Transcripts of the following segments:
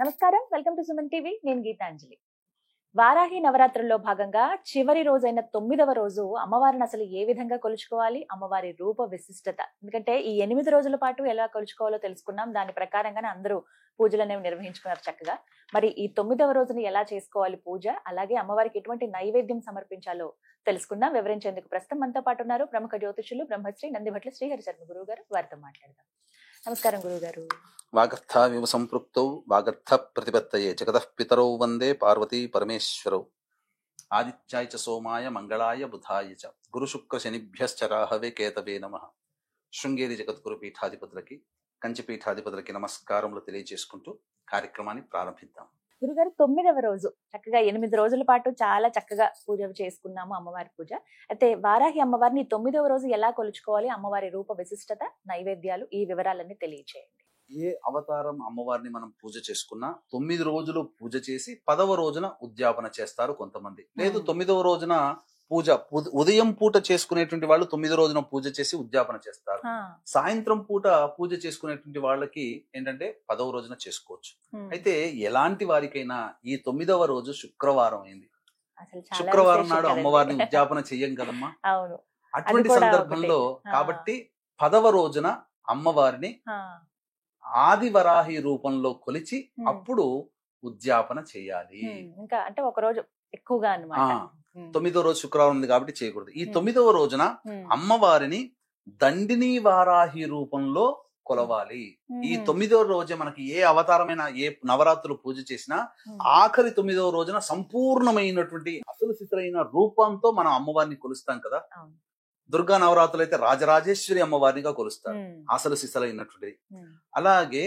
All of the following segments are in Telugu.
నమస్కారం, వెల్కమ్ టు సుమన్ టీవీ. నేను గీతాంజలి. వారాహి నవరాత్రుల్లో భాగంగా చివరి రోజైన 9వ రోజు అమ్మవారిని అసలు ఏ విధంగా కొలుచుకోవాలి, అమ్మవారి రూప విశిష్టత, ఎందుకంటే ఈ 8 రోజుల పాటు ఎలా కొలుచుకోవాలో తెలుసుకున్నాం. దాని ప్రకారంగానే అందరూ పూజలు అనేవి నిర్వహించుకున్నారు చక్కగా. మరి ఈ 9వ రోజుని ఎలా చేసుకోవాలి పూజ, అలాగే అమ్మవారికి ఎటువంటి నైవేద్యం సమర్పించాలో తెలుసుకుందాం. వివరించేందుకు ప్రస్తుతం మనతో పాటు ఉన్నారు ప్రముఖ జ్యోతిషులు బ్రహ్మశ్రీ నందిభట్ల శ్రీహరి శర్మ గురువు గారు. వారితో మాట్లాడదాం. నమస్కారం గురువు గారు. వాగర్థావివ సంపృక్తౌ వాగర్థ ప్రతిపత్తయే జగతః పితరౌ వందే పార్వతీ పరమేశ్వరౌ. ఆదిత్యాయ చ సోమాయ మంగళాయ బుధాయ చ గురు శుక్ర శనిభ్యశ్చ రాహవే కేతవే నమః. శృంగేరి జగద్గురు పీఠాధిపతులకి, కంచి పీఠాధిపతులకి నమస్కారములు తెలియజేసుకుంటూ కార్యక్రమాన్ని ప్రారంభిద్దాం. గురుగారు, 9వ రోజు చక్కగా 8 రోజుల పాటు చాలా చక్కగా పూజ చేసుకున్నాము, అమ్మవారి పూజ. అయితే వారాహి అమ్మవారిని 9వ రోజు ఎలా కొలుచుకోవాలి, అమ్మవారి రూప విశిష్టత, నైవేద్యాలు, ఈ వివరాలన్నీ తెలియచేయండి. ఏ అవతారం అమ్మవారిని మనం పూజ చేసుకున్నా 9 రోజులు పూజ చేసి 10వ రోజున ఉద్యాపన చేస్తారు కొంతమంది. లేదు 9వ రోజున పూజ ఉదయం పూట చేసుకునేటువంటి వాళ్ళు 9 రోజున పూజ చేసి ఉద్యాపన చేస్తారు. సాయంత్రం పూట పూజ చేసుకునేటువంటి వాళ్ళకి ఏంటంటే 10వ రోజున చేసుకోవచ్చు. అయితే ఎలాంటి వారికైనా ఈ 9వ రోజు శుక్రవారం అయింది. శుక్రవారం నాడు అమ్మవారిని ఉద్యాపన చెయ్యం కదమ్మా. అటువంటి సందర్భంలో కాబట్టి 10వ రోజున అమ్మవారిని ఆదివరాహి రూపంలో కొలిచి అప్పుడు ఉద్యాపన చేయాలి. ఇంకా అంటే ఒక రోజు ఎక్కువగా అన్నమాట. 9వ రోజు శుక్రవారం ఉంది కాబట్టి చేయకూడదు. ఈ 9వ రోజున అమ్మవారిని దండిని వారాహి రూపంలో కొలవాలి. ఈ 9వ రోజే మనకి ఏ అవతారమైన ఏ నవరాత్రులు పూజ చేసినా ఆఖరి 9వ రోజున సంపూర్ణమైనటువంటి అసలు స్థితులైన రూపంతో మనం అమ్మవారిని కొలుస్తాం కదా. దుర్గా నవరాత్రులు అయితే రాజరాజేశ్వరి అమ్మవారిగా కొలుస్తారు, అసలు సిసలైనటువంటి. అలాగే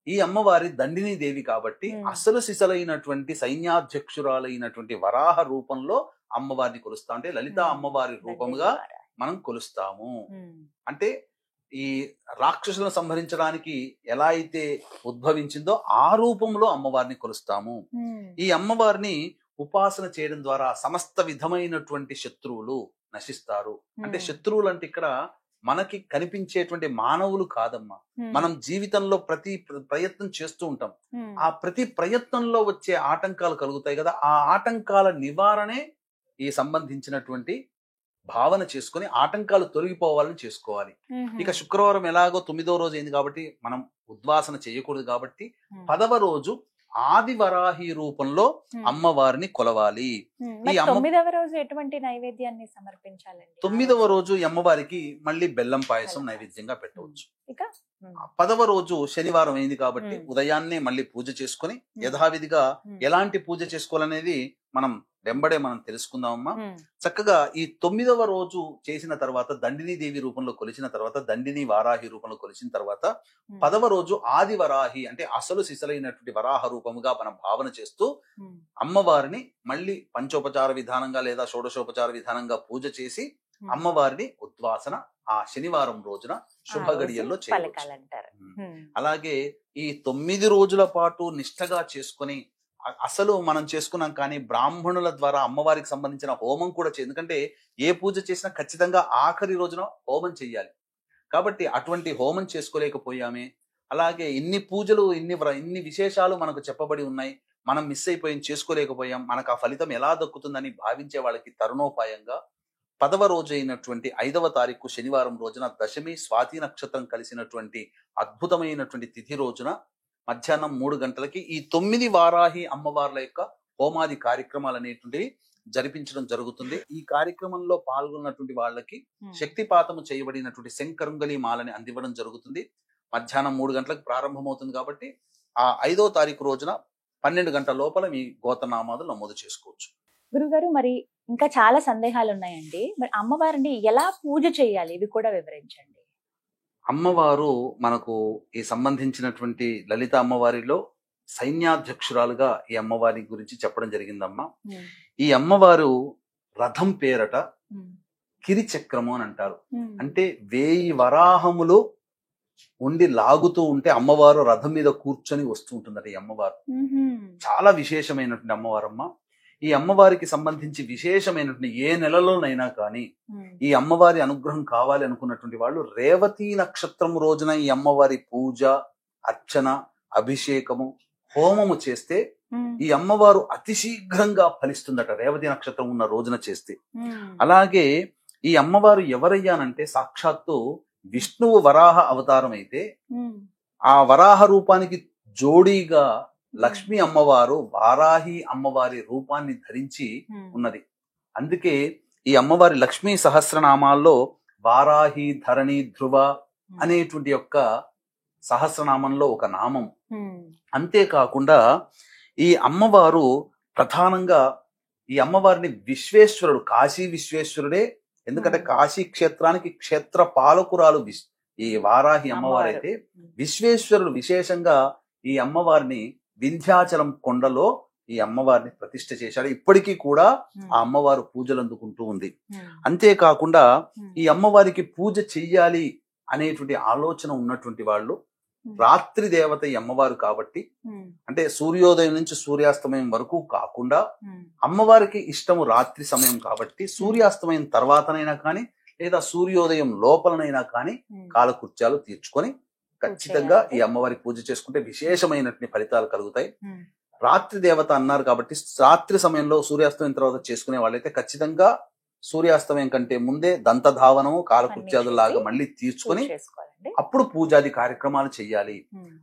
ఈ అమ్మవారి దండిని దేవి కాబట్టి అసలు సిసలైనటువంటి సైన్యాధ్యక్షురాలైనటువంటి వరాహ రూపంలో అమ్మవారిని కొలుస్తా. అంటే లలిత అమ్మవారి రూపముగా మనం కొలుస్తాము. అంటే ఈ రాక్షసులను సంహరించడానికి ఎలా అయితే ఉద్భవించిందో ఆ రూపంలో అమ్మవారిని కొలుస్తాము. ఈ అమ్మవారిని ఉపాసన చేయడం ద్వారా సమస్త విధమైనటువంటి శత్రువులు నశిస్తారు. అంటే శత్రువులు అంటే ఇక్కడ మనకి కనిపించేటువంటి మానవులు కాదమ్మా. మనం జీవితంలో ప్రతి ప్రయత్నం చేస్తూ ఉంటాం. ఆ ప్రతి ప్రయత్నంలో వచ్చే ఆటంకాలు కలుగుతాయి కదా, ఆ ఆటంకాల నివారణే ఈ సంబంధించినటువంటి భావన చేసుకుని ఆటంకాలు తొలగిపోవాలని చేసుకోవాలి. ఇక శుక్రవారం ఎలాగో 9వ రోజు అయింది కాబట్టి మనం ఉద్వాసన చేయకూడదు కాబట్టి 10వ రోజు ఆదివరాహి రూపంలో అమ్మవారిని కొలవాలి. ఈ 9వ రోజు ఎటువంటి నైవేద్యాన్ని సమర్పించాలండి? 9వ రోజు అమ్మవారికి మళ్ళీ బెల్లం పాయసం నైవేద్యంగా పెట్టవచ్చు. ఇక 10వ రోజు శనివారం అయింది కాబట్టి ఉదయాన్నే మళ్ళీ పూజ చేసుకుని యథావిధిగా ఎలాంటి పూజ చేసుకోవాలనేది మనం వెంబడే మనం తెలుసుకుందామమ్మా. చక్కగా ఈ 9వ రోజు చేసిన తర్వాత దండిని దేవి రూపంలో కొలిచిన తర్వాత, దండిని వారాహి రూపంలో కొలిచిన తర్వాత 10వ రోజు ఆది వరాహి అంటే అసలు సిసలైనటువంటి వరాహ రూపముగా మనం భావన చేస్తూ అమ్మవారిని మళ్ళీ పంచోపచార విధానంగా లేదా షోడశోపచార విధానంగా పూజ చేసి అమ్మవారిని ఉద్వాసన ఆ శనివారం రోజున శుభ గడియల్లో చేయవచ్చు. అలాగే ఈ 9 రోజుల పాటు నిష్ఠగా చేసుకుని అసలు మనం చేసుకున్నాం కానీ బ్రాహ్మణుల ద్వారా అమ్మవారికి సంబంధించిన హోమం కూడా ఎందుకంటే ఏ పూజ చేసినా ఖచ్చితంగా ఆఖరి రోజున హోమం చెయ్యాలి కాబట్టి అటువంటి హోమం చేసుకోలేకపోయామే. అలాగే ఇన్ని పూజలు ఇన్ని విశేషాలు మనకు చెప్పబడి ఉన్నాయి, మనం మిస్ అయిపోయి చేసుకోలేకపోయాం, మనకు ఆ ఫలితం ఎలా దక్కుతుందని భావించే వాళ్ళకి తరుణోపాయంగా 10వ రోజు అయినటువంటి 5వ తారీఖు శనివారం రోజున దశమి స్వాతి నక్షత్రం కలిసినటువంటి అద్భుతమైనటువంటి తిథి రోజున మధ్యాహ్నం 3 గంటలకి ఈ 9 వారాహి అమ్మవార్ల యొక్క హోమాది కార్యక్రమాలు అనేటువంటివి జరిపించడం జరుగుతుంది. ఈ కార్యక్రమంలో పాల్గొన్నటువంటి వాళ్ళకి శక్తిపాతము చేయబడినటువంటి శంకరుంగలి మాలని అందివ్వడం జరుగుతుంది. మధ్యాహ్నం 3 గంటలకు ప్రారంభమవుతుంది కాబట్టి ఆ 5వ తారీఖు రోజున 12 గంటల లోపల మీ గోత్రనామాలు నమోదు చేసుకోవచ్చు. గురుగారు, మరి ఇంకా చాలా సందేహాలు ఉన్నాయండి. మరి అమ్మవారిని ఎలా పూజ చేయాలి ఇవి కూడా వివరించండి. అమ్మవారు మనకు ఈ సంబంధించినటువంటి లలిత అమ్మవారిలో సైన్యాధ్యక్షురాలుగా ఈ అమ్మవారి గురించి చెప్పడం జరిగిందమ్మా. ఈ అమ్మవారు రథం పేరట కిరిచక్రము అని అంటారు. అంటే 1000 వరాహములు ఉండి లాగుతూ ఉంటే అమ్మవారు రథం మీద కూర్చొని వస్తూ ఉంటుందట. ఈ అమ్మవారు చాలా విశేషమైనటువంటి అమ్మవారమ్మ. ఈ అమ్మవారికి సంబంధించి విశేషమైనటువంటి ఏ నెలలోనైనా కానీ ఈ అమ్మవారి అనుగ్రహం కావాలి అనుకున్నటువంటి వాళ్ళు రేవతి నక్షత్రం రోజున ఈ అమ్మవారి పూజ, అర్చన, అభిషేకము, హోమము చేస్తే ఈ అమ్మవారు అతి శీఘ్రంగా ఫలిస్తుందట, రేవతి నక్షత్రం ఉన్న రోజున చేస్తే. అలాగే ఈ అమ్మవారు ఎవరయ్యానంటే సాక్షాత్తు విష్ణువు వరాహ అవతారం అయితే ఆ వరాహ రూపానికి జోడీగా లక్ష్మీ అమ్మవారు వారాహి అమ్మవారి రూపాన్ని ధరించి ఉన్నది. అందుకే ఈ అమ్మవారి లక్ష్మీ సహస్రనామాల్లో వారాహి, ధరణి, ధ్రువ అనేటువంటి యొక్క సహస్రనామంలో ఒక నామం. అంతేకాకుండా ఈ అమ్మవారు ప్రధానంగా ఈ అమ్మవారిని విశ్వేశ్వరుడు, కాశీ విశ్వేశ్వరుడే. ఎందుకంటే కాశీ క్షేత్రానికి క్షేత్ర పాలకురాలు ఈ వారాహి అమ్మవారు అయితే, విశ్వేశ్వరుడు విశేషంగా ఈ అమ్మవారిని వింధ్యాచలం కొండలో ఈ అమ్మవారిని ప్రతిష్ఠ చేశాడు. ఇప్పటికీ కూడా ఆ అమ్మవారు పూజలు అందుకుంటూ ఉంది. అంతేకాకుండా ఈ అమ్మవారికి పూజ చెయ్యాలి అనేటువంటి ఆలోచన ఉన్నటువంటి వాళ్ళు రాత్రి దేవత ఈ అమ్మవారు కాబట్టి, అంటే సూర్యోదయం నుంచి సూర్యాస్తమయం వరకు కాకుండా అమ్మవారికి ఇష్టము రాత్రి సమయం కాబట్టి సూర్యాస్తమయం తర్వాతనైనా కానీ లేదా సూర్యోదయం లోపలనైనా కానీ కాలకృత్యాలు తీర్చుకొని ఖచ్చితంగా ఈ అమ్మవారి పూజ చేసుకుంటే విశేషమైనటువంటి ఫలితాలు కలుగుతాయి. రాత్రి దేవత అన్నారు కాబట్టి రాత్రి సమయంలో సూర్యాస్తమయం తర్వాత చేసుకునే వాళ్ళైతే ఖచ్చితంగా సూర్యాస్తమయం కంటే ముందే దంతధావనము కాలకృత్యాదులాగా మళ్ళీ తీర్చుకొని అప్పుడు పూజాది కార్యక్రమాలు చెయ్యాలి.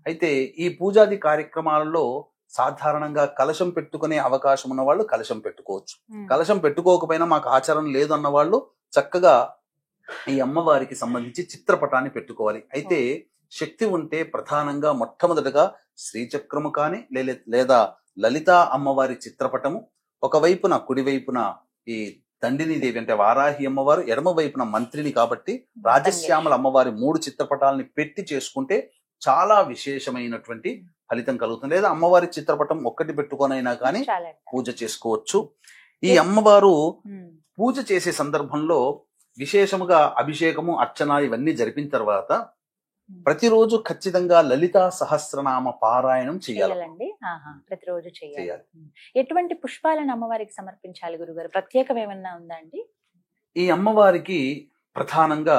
అయితే ఈ పూజాది కార్యక్రమాలలో సాధారణంగా కలశం పెట్టుకునే అవకాశం ఉన్న వాళ్ళు కలశం పెట్టుకోవచ్చు. కలశం పెట్టుకోకపోయినా మాకు ఆచారం లేదు అన్న వాళ్ళు చక్కగా ఈ అమ్మవారికి సంబంధించి చిత్రపటాన్ని పెట్టుకోవాలి. అయితే శక్తి ఉంటే ప్రధానంగా మొట్టమొదటగా శ్రీచక్రము కానీ లేదా లలితా అమ్మవారి చిత్రపటము, ఒకవైపున కుడివైపున ఈ దండినీదేవి అంటే వారాహి అమ్మవారు, ఎడమ వైపున మంత్రిని కాబట్టి రాజశ్యామల అమ్మవారి 3 చిత్రపటాలని పెట్టి చేసుకుంటే చాలా విశేషమైనటువంటి ఫలితం కలుగుతుంది. లేదా అమ్మవారి చిత్రపటం ఒక్కటి పెట్టుకొనైనా కానీ పూజ చేసుకోవచ్చు. ఈ అమ్మవారు పూజ చేసే సందర్భంలో విశేషముగా అభిషేకము, అర్చన ఇవన్నీ జరిపిన తర్వాత ప్రతిరోజు ఖచ్చితంగా లలితా సహస్రనామ పారాయణం చేయాలి. ప్రతిరోజు చేయాలి. ఎటువంటి పుష్పాలను అమ్మవారికి సమర్పించాలి గురుగారు? ప్రత్యేకం ఏమన్నా ఉందా అండి? ఈ అమ్మవారికి ప్రధానంగా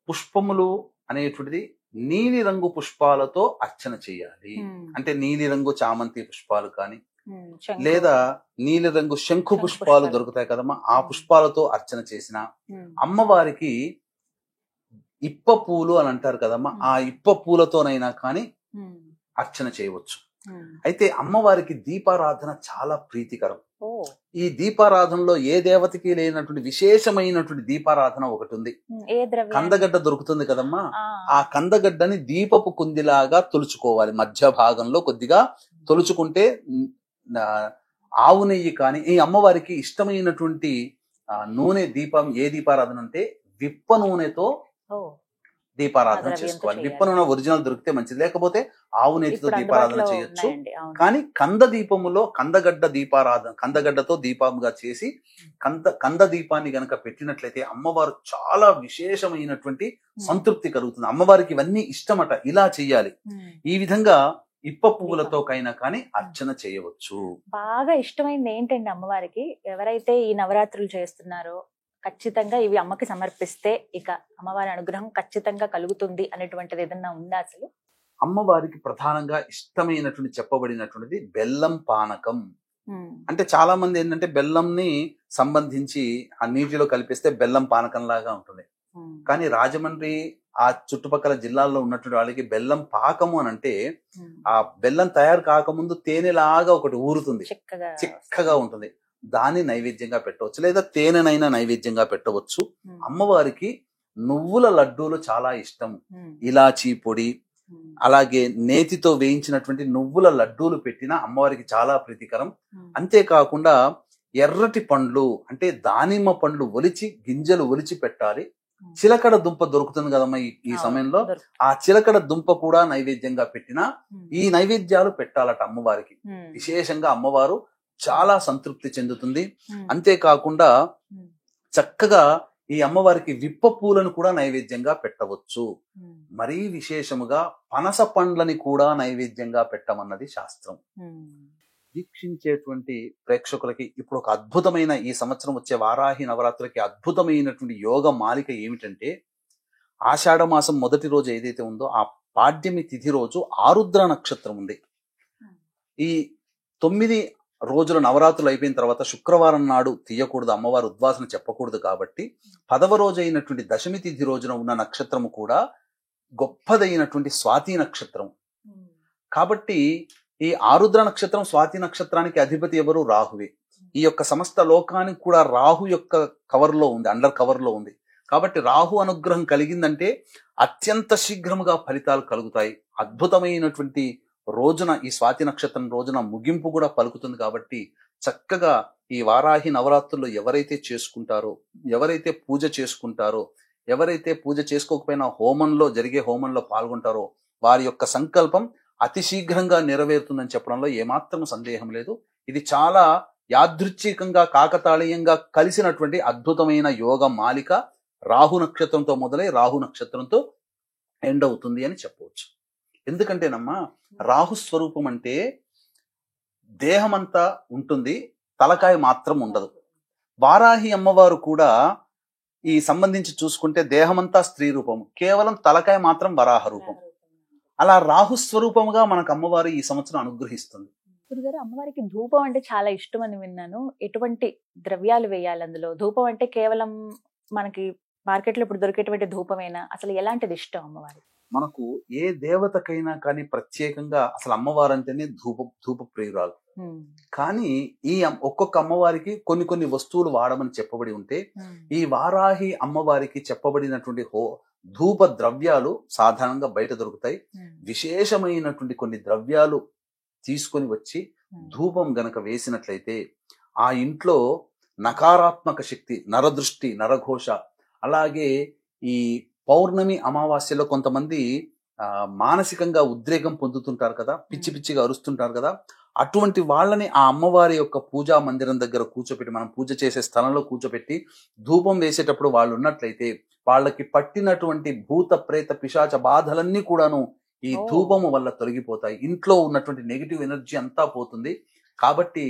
పుష్పములు అనేటువంటిది నీలి రంగు పుష్పాలతో అర్చన చేయాలి. అంటే నీలి రంగు చామంతి పుష్పాలు కానీ లేదా నీలి రంగు శంఖు పుష్పాలు దొరుకుతాయి కదమ్మా, ఆ పుష్పాలతో అర్చన చేసిన అమ్మవారికి ఇప్ప పూలు అని అంటారు కదమ్మా, ఆ ఇప్ప పూలతోనైనా కానీ అర్చన చేయవచ్చు. అయితే అమ్మవారికి దీపారాధన చాలా ప్రీతికరం. ఈ దీపారాధనలో ఏ దేవతకి లేనటువంటి విశేషమైనటువంటి దీపారాధన ఒకటి ఉంది. కందగడ్డ దొరుకుతుంది కదమ్మా, ఆ కందగడ్డని దీపపు కుందిలాగా తొలుచుకోవాలి. మధ్య భాగంలో కొద్దిగా తొలుచుకుంటే ఆవు నెయ్యి కానీ, ఈ అమ్మవారికి ఇష్టమైనటువంటి నూనె దీపం ఏ దీపారాధన అంటే విప్ప నూనెతో దీపారాధన చేసుకోవాలి. విప్ప నూనె ఒరిజినల్ దొరికితే మంచిది, లేకపోతే ఆవు నెయ్యితో దీపారాధన చేయొచ్చు. కానీ కంద దీపములో కందగడ్డతో దీపంగా చేసి కంద దీపాన్ని గనక పెట్టినట్లయితే అమ్మవారు చాలా విశేషమైనటువంటి సంతృప్తి కలుగుతుంది. అమ్మవారికి ఇవన్నీ ఇష్టమట, ఇలా చెయ్యాలి. ఈ విధంగా ఇప్ప పువ్వులతో కైనా కానీ అర్చన చేయవచ్చు. బాగా ఇష్టమైంది ఏంటండి అమ్మవారికి? ఎవరైతే ఈ నవరాత్రులు చేస్తున్నారో ఖచ్చితంగా ఇవి అమ్మకి సమర్పిస్తే ఇక అమ్మవారి అనుగ్రహం ఖచ్చితంగా కలుగుతుంది అనేటువంటిది ఏదన్నా ఉందా అసలు? అమ్మవారికి ప్రధానంగా ఇష్టమైనటువంటి చెప్పబడినటువంటిది బెల్లం పానకం. అంటే చాలా మంది ఏంటంటే బెల్లంని సంబంధించి ఆ నీటిలో కలిపిస్తే బెల్లం పానకం లాగా ఉంటుంది. కానీ రాజమండ్రి ఆ చుట్టుపక్కల జిల్లాల్లో ఉన్నటువంటి వాళ్ళకి బెల్లం పాకము అని అంటే ఆ బెల్లం తయారు కాకముందు తేనెలాగా ఒకటి ఊరుతుంది, చిక్కగా ఉంటుంది. దాన్ని నైవేద్యంగా పెట్టవచ్చు, లేదా తేనెనైనా నైవేద్యంగా పెట్టవచ్చు. అమ్మవారికి నువ్వుల లడ్డూలు చాలా ఇష్టం. ఇలాచీ పొడి అలాగే నేతితో వేయించినటువంటి నువ్వుల లడ్డూలు పెట్టిన అమ్మవారికి చాలా ప్రీతికరం. అంతేకాకుండా ఎర్రటి పండ్లు అంటే దానిమ్మ పండ్లు ఒలిచి గింజలు ఒలిచి పెట్టాలి. చిలకడ దుంప దొరుకుతుంది కదమ్మా ఈ సమయంలో, ఆ చిలకడ దుంప కూడా నైవేద్యంగా పెట్టినా ఈ నైవేద్యాలు పెట్టాలట అమ్మవారికి. విశేషంగా అమ్మవారు చాలా సంతృప్తి చెందుతుంది. అంతేకాకుండా చక్కగా ఈ అమ్మవారికి విప్ప పూలను కూడా నైవేద్యంగా పెట్టవచ్చు. మరీ విశేషముగా పనస పండ్లని కూడా నైవేద్యంగా పెట్టమన్నది శాస్త్రం. వీక్షించేటువంటి ప్రేక్షకులకి ఇప్పుడు ఒక అద్భుతమైన ఈ సంవత్సరం వచ్చే వారాహి నవరాత్రులకి అద్భుతమైనటువంటి యోగ మాలిక ఏమిటంటే, ఆషాఢ మాసం మొదటి రోజు ఏదైతే ఉందో ఆ పాడ్యమి తిథి రోజు ఆరుద్ర నక్షత్రం ఉంది. ఈ 9 రోజుల నవరాత్రులు అయిపోయిన తర్వాత శుక్రవారం నాడు తీయకూడదు, అమ్మవారు ఉద్వాసన చెప్పకూడదు. కాబట్టి 10వ రోజు అయినటువంటి దశమి తిథి రోజున ఉన్న నక్షత్రము కూడా గొప్పదైనటువంటి స్వాతి నక్షత్రం. కాబట్టి ఈ ఆరుద్ర నక్షత్రం స్వాతి నక్షత్రానికి అధిపతి ఎవరు? రాహువే. ఈ యొక్క సమస్త లోకానికి కూడా రాహు యొక్క కవర్లో ఉంది, అండర్ కవర్లో ఉంది. కాబట్టి రాహు అనుగ్రహం కలిగిందంటే అత్యంత శీఘ్రముగా ఫలితాలు కలుగుతాయి. అద్భుతమైనటువంటి రోజున, ఈ స్వాతి నక్షత్రం రోజున ముగింపు కూడా పలుకుతుంది. కాబట్టి చక్కగా ఈ వారాహి నవరాత్రుల్లో ఎవరైతే చేసుకుంటారో, ఎవరైతే పూజ చేసుకుంటారో, ఎవరైతే పూజ చేసుకోకపోయినా జరిగే హోమంలో పాల్గొంటారో వారి యొక్క సంకల్పం అతి శీఘ్రంగా నెరవేరుతుందని చెప్పడంలో ఏమాత్రం సందేహం లేదు. ఇది చాలా యాదృచ్ఛికంగా, కాకతాళీయంగా కలిసినటువంటి అద్భుతమైన యోగ మాలిక. రాహు నక్షత్రంతో మొదలై రాహు నక్షత్రంతో ఎండ్ అవుతుంది అని చెప్పవచ్చు. ఎందుకంటేనమ్మా, రాహు స్వరూపం అంటే దేహమంతా ఉంటుంది, తలకాయ మాత్రం ఉండదు. వారాహి అమ్మవారు కూడా ఈ సంబంధించి చూసుకుంటే దేహమంతా స్త్రీ రూపం, కేవలం తలకాయ మాత్రం వరాహ రూపం. అలా రాహు స్వరూపముగా మనకు అమ్మవారు ఈ సంవత్సరం అనుగ్రహిస్తుంది. గురుగారు, అమ్మవారికి ధూపం అంటే చాలా ఇష్టం అని విన్నాను. ఎటువంటి ద్రవ్యాలు వేయాలి అందులో? ధూపం అంటే కేవలం మనకి మార్కెట్లో ఇప్పుడు దొరికేటువంటి ధూపమేనా? అసలు ఎలాంటిది ఇష్టం అమ్మవారికి? మనకు ఏ దేవతకైనా కానీ ప్రత్యేకంగా అసలు అమ్మవారు అంటేనే ధూప ప్రియురాలు. కానీ ఈ ఒక్కొక్క అమ్మవారికి కొన్ని కొన్ని వస్తువులు వాడమని చెప్పబడి ఉంటే, ఈ వారాహి అమ్మవారికి చెప్పబడినటువంటి ధూప ద్రవ్యాలు సాధారణంగా బయట దొరుకుతాయి. విశేషమైనటువంటి కొన్ని ద్రవ్యాలు తీసుకొని వచ్చి ధూపం గనక వేసినట్లయితే ఆ ఇంట్లో నకారాత్మక శక్తి, నరదృష్టి, నరఘోష, అలాగే ఈ పౌర్ణమి అమావాస్యలో కొంతమంది మానసికంగా ఉద్రేకం పొందుతుంటారు కదా, పిచ్చి పిచ్చిగా అరుస్తుంటారు కదా, అటువంటి వాళ్ళని ఆ అమ్మవారి యొక్క పూజా మందిరం దగ్గర కూర్చోపెట్టి, మనం పూజ చేసే స్థలంలో కూర్చోపెట్టి ధూపం వేసేటప్పుడు వాళ్ళు ఉన్నట్లయితే వాళ్ళకి పట్టినటువంటి భూత ప్రేత పిశాచ బాధలన్నీ కూడాను ఈ ధూపము వల్ల తొలగిపోతాయి. ఇంట్లో ఉన్నటువంటి నెగిటివ్ ఎనర్జీ అంతా పోతుంది. కాబట్టి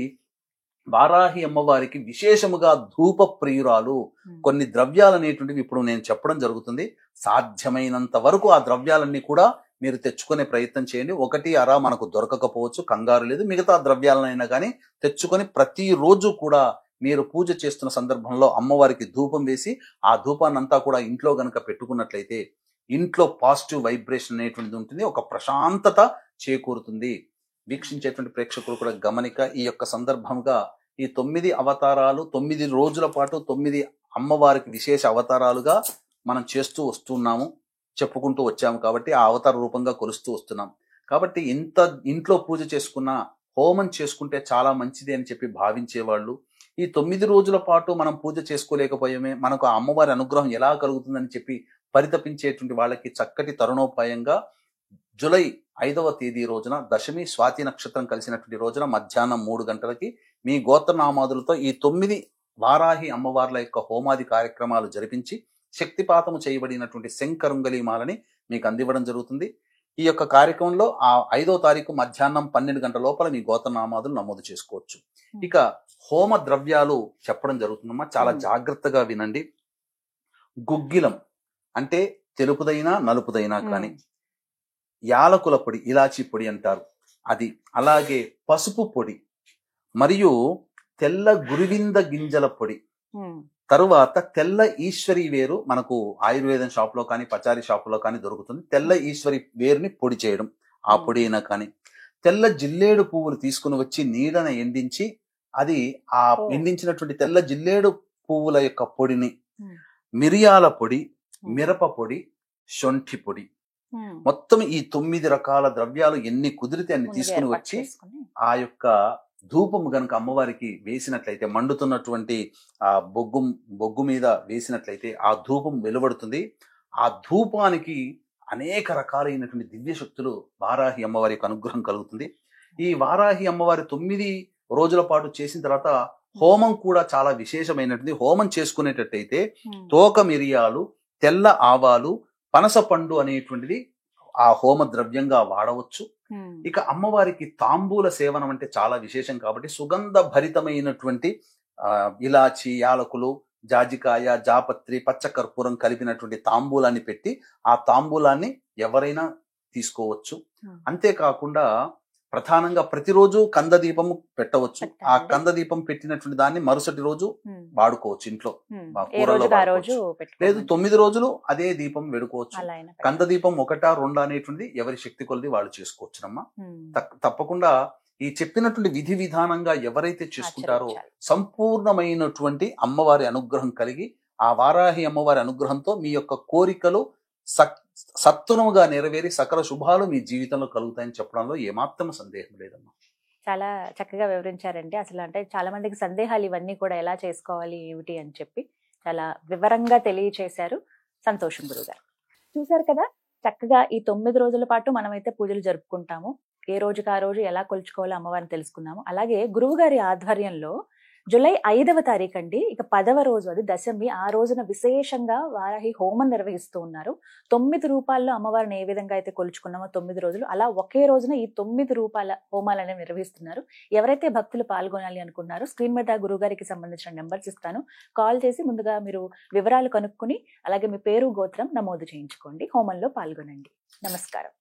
వారాహి అమ్మవారికి విశేషముగా ధూప ప్రియురాలు. కొన్ని ద్రవ్యాలు అనేటువంటివి ఇప్పుడు నేను చెప్పడం జరుగుతుంది. సాధ్యమైనంత వరకు ఆ ద్రవ్యాలన్నీ కూడా మీరు తెచ్చుకునే ప్రయత్నం చేయండి. ఒకటి అరా మనకు దొరకకపోవచ్చు, కంగారు లేదు. మిగతా ద్రవ్యాలనైనా కానీ తెచ్చుకొని ప్రతిరోజు కూడా మీరు పూజ చేస్తున్న సందర్భంలో అమ్మవారికి ధూపం వేసి ఆ ధూపాన్ని అంతా కూడా ఇంట్లో గనక పెట్టుకున్నట్లయితే ఇంట్లో పాజిటివ్ వైబ్రేషన్ అనేటువంటిది ఉంటుంది, ఒక ప్రశాంతత చేకూరుతుంది. వీక్షించేటువంటి ప్రేక్షకులు కూడా గమనిక, ఈ యొక్క సందర్భంగా ఈ 9 అవతారాలు 9 రోజుల పాటు 9 అమ్మవారికి విశేష అవతారాలుగా మనం చేస్తూ వస్తున్నాము, చెప్పుకుంటూ వచ్చాము. కాబట్టి ఆ అవతార రూపంగా కొలుస్తూ వస్తున్నాం. కాబట్టి ఇంట్లో పూజ చేసుకున్న, హోమం చేసుకుంటే చాలా మంచిది అని చెప్పి భావించేవాళ్ళు ఈ 9 రోజుల పాటు మనం పూజ చేసుకోలేకపోయామే, మనకు ఆ అమ్మవారి అనుగ్రహం ఎలా కలుగుతుందని చెప్పి పరితపించేటువంటి వాళ్ళకి చక్కటి తరుణోపాయంగా జూలై 5వ తేదీ రోజున దశమి స్వాతి నక్షత్రం కలిసినటువంటి రోజున మధ్యాహ్నం 3 గంటలకి మీ గోత్రనామాదులతో ఈ 9 వారాహి అమ్మవార్ల యొక్క హోమాది కార్యక్రమాలు జరిపించి శక్తిపాతము చేయబడినటువంటి శంకరుంగలి మాలని మీకు అందివ్వడం జరుగుతుంది. ఈ యొక్క కార్యక్రమంలో ఆ 5వ తారీఖు మధ్యాహ్నం 12 గంటల లోపల మీ గోత్రనామాదులు నమోదు చేసుకోవచ్చు. ఇక హోమ ద్రవ్యాలు చెప్పడం జరుగుతుందమ్మా, చాలా జాగ్రత్తగా వినండి. గుగ్గిలం అంటే తెలుపుదైనా నలుపుదైనా కానీ, యాలకుల పొడి, ఇలాచీ పొడి అంటారు అది, అలాగే పసుపు పొడి, మరియు తెల్ల గురివింద గింజల పొడి, తరువాత తెల్ల ఈశ్వరి వేరు మనకు ఆయుర్వేదం షాప్ లో కానీ పచారీ షాప్ లో కానీ దొరుకుతుంది. తెల్ల ఈశ్వరి వేరుని పొడి చేయడం, ఆ పొడి అయినా కానీ, తెల్ల జిల్లేడు పువ్వులు తీసుకుని వచ్చి నీడన ఎండించి అది ఆ ఎండించినటువంటి తెల్ల జిల్లేడు పువ్వుల యొక్క పొడిని, మిరియాల పొడి, మిరప పొడి, శొంఠి పొడి, మొత్తం ఈ 9 రకాల ద్రవ్యాలు ఎన్ని కుదిరితే అన్ని తీసుకుని వచ్చి ఆ యొక్క ధూపము గనక అమ్మవారికి వేసినట్లయితే, మండుతున్నటువంటి ఆ బొగ్గు మీద వేసినట్లయితే ఆ ధూపం వెలువడుతుంది. ఆ ధూపానికి అనేక రకాలైనటువంటి దివ్య శక్తులు వారాహి అమ్మవారి యొక్క అనుగ్రహం కలుగుతుంది. ఈ వారాహి అమ్మవారి 9 రోజుల పాటు చేసిన తర్వాత హోమం కూడా చాలా విశేషమైనటువంటి. హోమం చేసుకునేటట్టయితే తోక మిరియాలు, తెల్ల ఆవాలు, పనస పండు అనేటువంటిది ఆ హోమ ద్రవ్యంగా వాడవచ్చు. ఇక అమ్మవారికి తాంబూల సేవనం అంటే చాలా విశేషం కాబట్టి సుగంధ భరితమైనటువంటి ఇలాచి, యాలకులు, జాజికాయ, జాపత్రి, పచ్చకర్పూరం కలిపినటువంటి తాంబూలాన్ని పెట్టి ఆ తాంబూలాన్ని ఎవరైనా తీసుకోవచ్చు. అంతేకాకుండా ప్రధానంగా ప్రతిరోజు కంద దీపము పెట్టవచ్చు. ఆ పెట్టాలండి. కంద దీపం పెట్టినటువంటి దాన్ని మరుసటి రోజు వాడుకోవచ్చు ఇంట్లో. ఏ కూరల్లో రోజుకి ఆ రోజు వాడుకోవచ్చు. లేదు పెట్టుకోమని. 9 రోజులు అదే దీపం వెడుకోవచ్చు. అలా అయినా కంద పెట్టాలి. దీపం 1, 2 అనేటువంటిది ఎవరి శక్తి కొలది వాళ్ళు చేసుకోవచ్చునమ్మా. తప్పకుండా ఈ చెప్పినటువంటి విధి విధానంగా ఎవరైతే చేసుకుంటారో ఆచరించాలి. సంపూర్ణమైనటువంటి అమ్మవారి అనుగ్రహం కలిగి, ఆ వారాహి అమ్మవారి అనుగ్రహంతో మీ యొక్క కోరికలు సత్వరముగా నెరవేరి సకల శుభాలు మీ జీవితంలో కలుగుతాయని చెప్పడంలో ఏమాత్రం సందేహం లేదమ్మా. చాలా చక్కగా వివరించారండి. అసలు అంటే చాలా మందికి సందేహాలు ఇవన్నీ కూడా ఎలా చేసుకోవాలి ఏమిటి అని చెప్పి చాలా వివరంగా తెలియచేశారు. సంతోషం గురుగారు. చూశారు కదా, చక్కగా ఈ 9 రోజుల పాటు మనమైతే పూజలు జరుపుకుంటాము. ఏ రోజుకి ఆ రోజు ఎలా కొలుచుకోవాలో అమ్మవారిని తెలుసుకున్నాము. అలాగే గురువు గారి ఆధ్వర్యంలో జూలై 5వ తారీఖు అండి, ఇక 10వ రోజు, అది దశమి, ఆ రోజున విశేషంగా వారాహి హోమం నిర్వహిస్తూ ఉన్నారు. 9 రూపాల్లో అమ్మవారిని ఏ విధంగా అయితే కొలుచుకున్నామో 9 రోజులు, అలా ఒకే రోజున ఈ 9 రూపాల హోమాలు అనేవి నిర్వహిస్తున్నారు. ఎవరైతే భక్తులు పాల్గొనాలి అనుకున్నారో స్క్రీన్ మీద గురువు గారికి సంబంధించిన నెంబర్స్ ఇస్తాను. కాల్ చేసి ముందుగా మీరు వివరాలు కనుక్కుని అలాగే మీ పేరు గోత్రం నమోదు చేయించుకోండి. హోమంలో పాల్గొనండి. నమస్కారం.